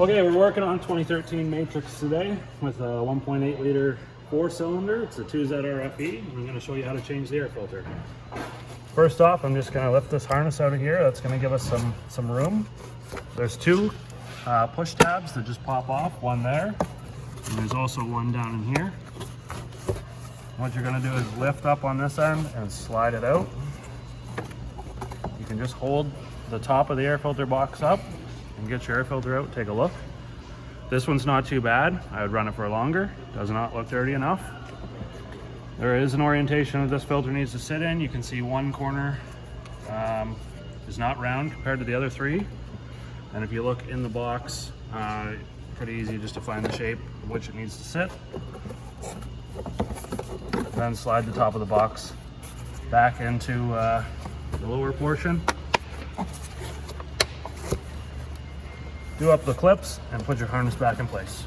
Okay, we're working on 2013 Matrix today with a 1.8 liter 4-cylinder. It's a 2ZRFE. I'm going to show you how to change the air filter. First off, I'm just going to lift this harness out of here. That's going to give us some room. There's two push tabs that just pop off, one there, and there's also one down in here. What you're going to do is lift up on this end and slide it out. You can just hold the top of the air filter box up and get your air filter out. Take a look. This one's not too bad. I would run it for longer. Does not look dirty enough. There is an orientation that this filter needs to sit in. You can see one corner is not round compared to the other three. And if you look in the box, pretty easy just to find the shape of which it needs to sit. Then slide the top of the box back into the lower portion. Do up the clips and put your harness back in place.